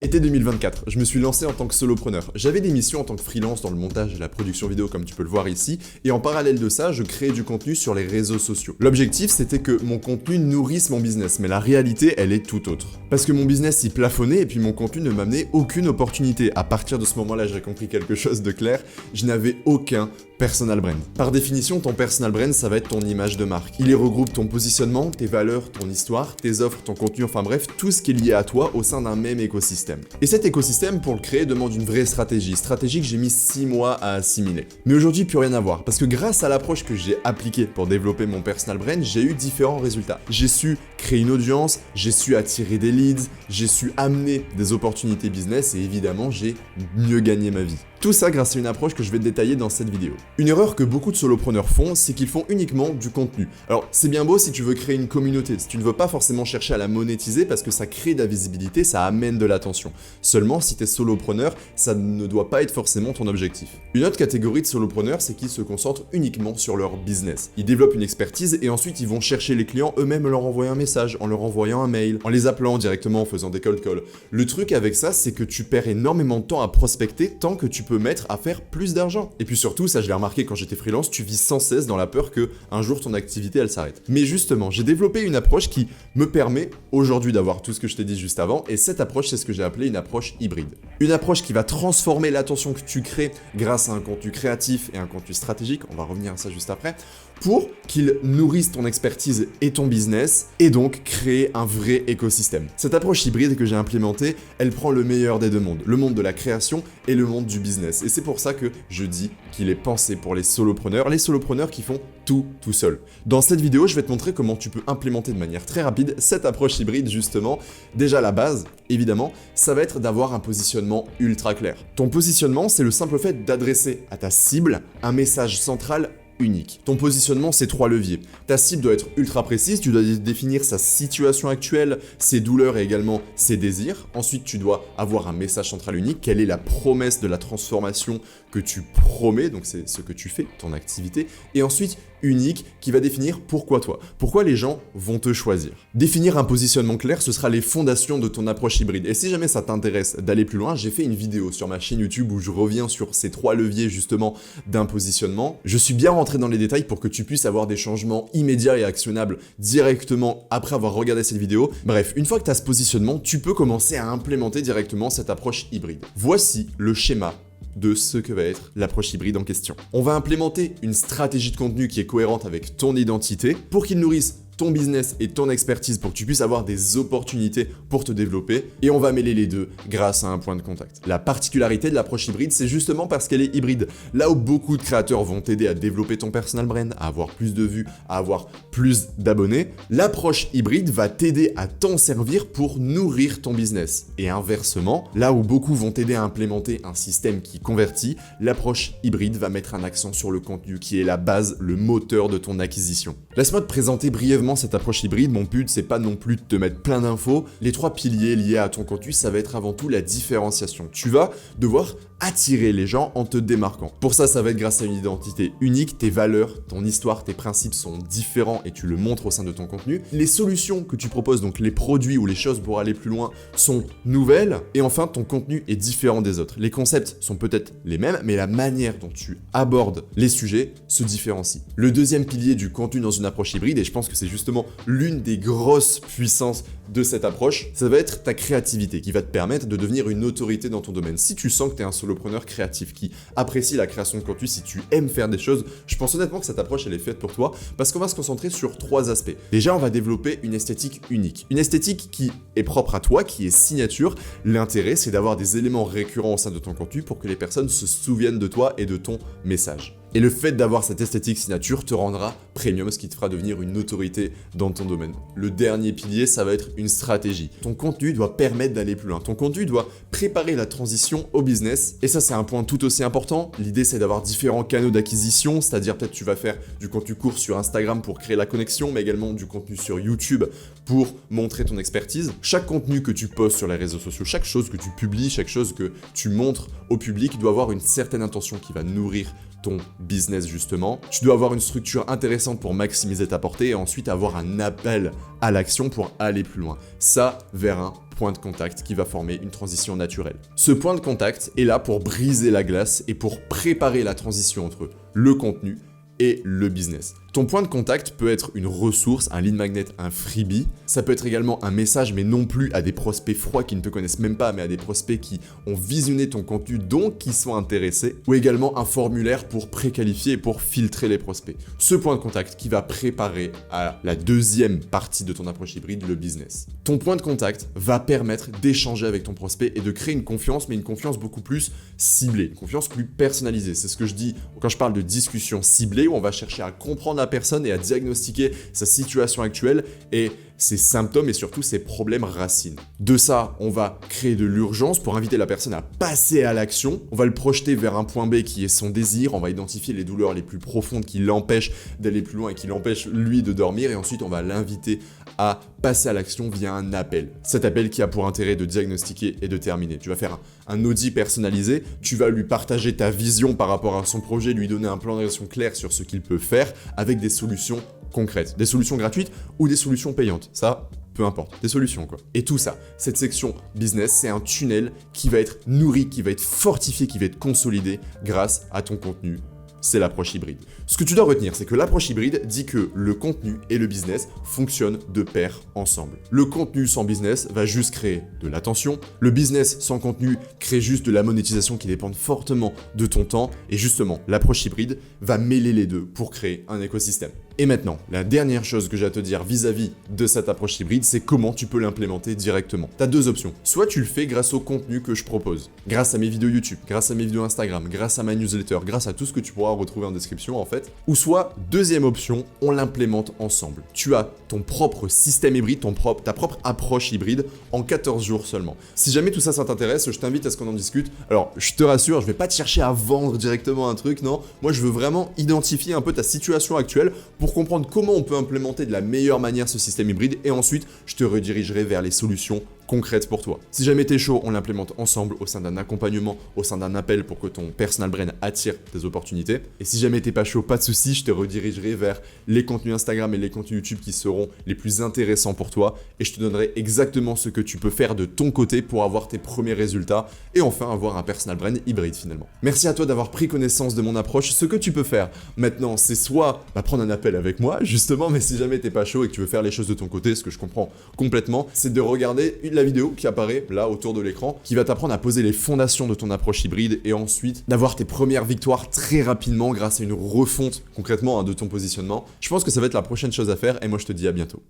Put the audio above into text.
Été 2024, je me suis lancé en tant que solopreneur. J'avais des missions en tant que freelance dans le montage et la production vidéo comme tu peux le voir ici, et en parallèle de ça, je créais du contenu sur les réseaux sociaux. L'objectif, c'était que mon contenu nourrisse mon business, mais la réalité, elle est tout autre. Parce que mon business y plafonnait et puis mon contenu ne m'amenait aucune opportunité. À partir de ce moment-là, j'ai compris quelque chose de clair, je n'avais aucun personal brand. Par définition, ton personal brand, ça va être ton image de marque. Il y regroupe ton positionnement, tes valeurs, ton histoire, tes offres, ton contenu, enfin bref, tout ce qui est lié à toi au sein d'un même écosystème. Et cet écosystème, pour le créer, demande une vraie stratégie que j'ai mis 6 mois à assimiler. Mais aujourd'hui, plus rien à voir, parce que grâce à l'approche que j'ai appliquée pour développer mon personal brand, j'ai eu différents résultats. J'ai su créer une audience, j'ai su attirer des leads, j'ai su amener des opportunités business et évidemment, j'ai mieux gagné ma vie. Tout ça grâce à une approche que je vais détailler dans cette vidéo. Une erreur que beaucoup de solopreneurs font, c'est qu'ils font uniquement du contenu. Alors, c'est bien beau si tu veux créer une communauté, si tu ne veux pas forcément chercher à la monétiser parce que ça crée de la visibilité, ça amène de l'attention. Seulement, si tu es solopreneur, ça ne doit pas être forcément ton objectif. Une autre catégorie de solopreneurs, c'est qu'ils se concentrent uniquement sur leur business. Ils développent une expertise et ensuite ils vont chercher les clients eux-mêmes, leur envoyer un message, en leur envoyant un mail, en les appelant directement, en faisant des cold calls. Le truc avec ça, c'est que tu perds énormément de temps à prospecter tant que tu peux mettre à faire plus d'argent. Et puis surtout, ça je l'ai remarqué quand j'étais freelance, tu vis sans cesse dans la peur que un jour ton activité elle s'arrête. Mais justement, j'ai développé une approche qui me permet aujourd'hui d'avoir tout ce que je t'ai dit juste avant, et cette approche, c'est ce que j'ai appelé une approche hybride. Une approche qui va transformer l'attention que tu crées grâce à un contenu créatif et un contenu stratégique, on va revenir à ça juste après, pour qu'il nourrisse ton expertise et ton business, et donc créer un vrai écosystème. Cette approche hybride que j'ai implémentée, elle prend le meilleur des deux mondes, le monde de la création et le monde du business. Et c'est pour ça que je dis qu'il est pensé pour les solopreneurs qui font tout seul. Dans cette vidéo, je vais te montrer comment tu peux implémenter de manière très rapide cette approche hybride justement. Déjà la base, évidemment, ça va être d'avoir un positionnement ultra clair. Ton positionnement, c'est le simple fait d'adresser à ta cible un message central unique. Ton positionnement, c'est 3 leviers. Ta cible doit être ultra précise, tu dois définir sa situation actuelle, ses douleurs et également ses désirs. Ensuite, tu dois avoir un message central unique. Quelle est la promesse de la transformation que tu promets, donc c'est ce que tu fais, ton activité. Et ensuite, unique, qui va définir pourquoi toi. Pourquoi les gens vont te choisir. Définir un positionnement clair, ce sera les fondations de ton approche hybride. Et si jamais ça t'intéresse d'aller plus loin, j'ai fait une vidéo sur ma chaîne YouTube où je reviens sur ces 3 leviers justement d'un positionnement. Je suis bien rentré dans les détails pour que tu puisses avoir des changements immédiats et actionnables directement après avoir regardé cette vidéo. Bref, une fois que tu as ce positionnement, tu peux commencer à implémenter directement cette approche hybride. Voici le schéma de ce que va être l'approche hybride en question. On va implémenter une stratégie de contenu qui est cohérente avec ton identité pour qu'il nourrisse ton business et ton expertise pour que tu puisses avoir des opportunités pour te développer, et on va mêler les deux grâce à un point de contact. La particularité de l'approche hybride, c'est justement parce qu'elle est hybride. Là où beaucoup de créateurs vont t'aider à développer ton personal brand, à avoir plus de vues, à avoir plus d'abonnés, l'approche hybride va t'aider à t'en servir pour nourrir ton business. Et inversement, là où beaucoup vont t'aider à implémenter un système qui convertit, l'approche hybride va mettre un accent sur le contenu qui est la base, le moteur de ton acquisition. Laisse-moi te présenter brièvement cette approche hybride. Mon but, c'est pas non plus de te mettre plein d'infos. Les 3 piliers liés à ton contenu, ça va être avant tout la différenciation. Tu vas devoir attirer les gens en te démarquant. Pour ça, ça va être grâce à une identité unique, tes valeurs, ton histoire, tes principes sont différents et tu le montres au sein de ton contenu. Les solutions que tu proposes, donc les produits ou les choses pour aller plus loin, sont nouvelles. Et enfin, ton contenu est différent des autres. Les concepts sont peut-être les mêmes, mais la manière dont tu abordes les sujets se différencie. Le deuxième pilier du contenu dans une approche hybride, et je pense que c'est justement l'une des grosses puissances de cette approche, ça va être ta créativité qui va te permettre de devenir une autorité dans ton domaine. Si tu sens que tu es un solopreneur créatif qui apprécie la création de contenu, si tu aimes faire des choses, je pense honnêtement que cette approche elle est faite pour toi parce qu'on va se concentrer sur 3 aspects. Déjà, on va développer une esthétique unique. Une esthétique qui est propre à toi, qui est signature. L'intérêt, c'est d'avoir des éléments récurrents au sein de ton contenu pour que les personnes se souviennent de toi et de ton message. Et le fait d'avoir cette esthétique signature te rendra premium, ce qui te fera devenir une autorité dans ton domaine. Le dernier pilier, ça va être une stratégie. Ton contenu doit permettre d'aller plus loin. Ton contenu doit préparer la transition au business. Et ça, c'est un point tout aussi important. L'idée, c'est d'avoir différents canaux d'acquisition, c'est-à-dire peut-être tu vas faire du contenu court sur Instagram pour créer la connexion, mais également du contenu sur YouTube pour montrer ton expertise. Chaque contenu que tu postes sur les réseaux sociaux, chaque chose que tu publies, chaque chose que tu montres au public doit avoir une certaine intention qui va nourrir ton business justement. Tu dois avoir une structure intéressante intéressante pour maximiser ta portée et ensuite avoir un appel à l'action pour aller plus loin. Ça vers un point de contact qui va former une transition naturelle. Ce point de contact est là pour briser la glace et pour préparer la transition entre le contenu et le business. Ton point de contact peut être une ressource, un lead magnet, un freebie. Ça peut être également un message, mais non plus à des prospects froids qui ne te connaissent même pas, mais à des prospects qui ont visionné ton contenu, donc qui sont intéressés. Ou également un formulaire pour préqualifier et pour filtrer les prospects. Ce point de contact qui va préparer à la deuxième partie de ton approche hybride, le business. Ton point de contact va permettre d'échanger avec ton prospect et de créer une confiance, mais une confiance beaucoup plus ciblée, une confiance plus personnalisée. C'est ce que je dis quand je parle de discussion ciblée, où on va chercher à comprendre la personne et à diagnostiquer sa situation actuelle et ses symptômes et surtout ses problèmes racines. De ça, on va créer de l'urgence pour inviter la personne à passer à l'action. On va le projeter vers un point B qui est son désir. On va identifier les douleurs les plus profondes qui l'empêchent d'aller plus loin et qui l'empêchent lui de dormir. Et ensuite, on va l'inviter à passer à l'action via un appel. Cet appel qui a pour intérêt de diagnostiquer et de terminer. Tu vas faire un audit personnalisé. Tu vas lui partager ta vision par rapport à son projet, lui donner un plan d'action clair sur ce qu'il peut faire avec des solutions concrètes, des solutions gratuites ou des solutions payantes, ça, peu importe, des solutions quoi. Et tout ça, cette section business, c'est un tunnel qui va être nourri, qui va être fortifié, qui va être consolidé grâce à ton contenu. C'est l'approche hybride. Ce que tu dois retenir, c'est que l'approche hybride dit que le contenu et le business fonctionnent de pair ensemble. Le contenu sans business va juste créer de l'attention. Le business sans contenu crée juste de la monétisation qui dépend fortement de ton temps. Et justement, l'approche hybride va mêler les deux pour créer un écosystème. Et maintenant, la dernière chose que j'ai à te dire vis-à-vis de cette approche hybride, c'est comment tu peux l'implémenter directement. Tu as deux options. Soit tu le fais grâce au contenu que je propose, grâce à mes vidéos YouTube, grâce à mes vidéos Instagram, grâce à ma newsletter, grâce à tout ce que tu pourras retrouver en description en fait. Ou soit, deuxième option, on l'implémente ensemble. Tu as ton propre système hybride, ta propre approche hybride en 14 jours seulement. Si jamais tout ça, ça t'intéresse, je t'invite à ce qu'on en discute. Alors, je te rassure, je vais pas te chercher à vendre directement un truc, non. Moi, je veux vraiment identifier un peu ta situation actuelle pour comprendre comment on peut implémenter de la meilleure manière ce système hybride et ensuite, je te redirigerai vers les solutions concrète pour toi. Si jamais t'es chaud, on l'implémente ensemble au sein d'un accompagnement, au sein d'un appel pour que ton personal brand attire des opportunités. Et si jamais t'es pas chaud, pas de souci, je te redirigerai vers les contenus Instagram et les contenus YouTube qui seront les plus intéressants pour toi et je te donnerai exactement ce que tu peux faire de ton côté pour avoir tes premiers résultats et enfin avoir un personal brand hybride finalement. Merci à toi d'avoir pris connaissance de mon approche. Ce que tu peux faire maintenant, c'est soit prendre un appel avec moi justement, mais si jamais t'es pas chaud et que tu veux faire les choses de ton côté, ce que je comprends complètement, c'est de regarder la vidéo qui apparaît là autour de l'écran, qui va t'apprendre à poser les fondations de ton approche hybride et ensuite d'avoir tes premières victoires très rapidement grâce à une refonte concrètement de ton positionnement. Je pense que ça va être la prochaine chose à faire et moi je te dis à bientôt.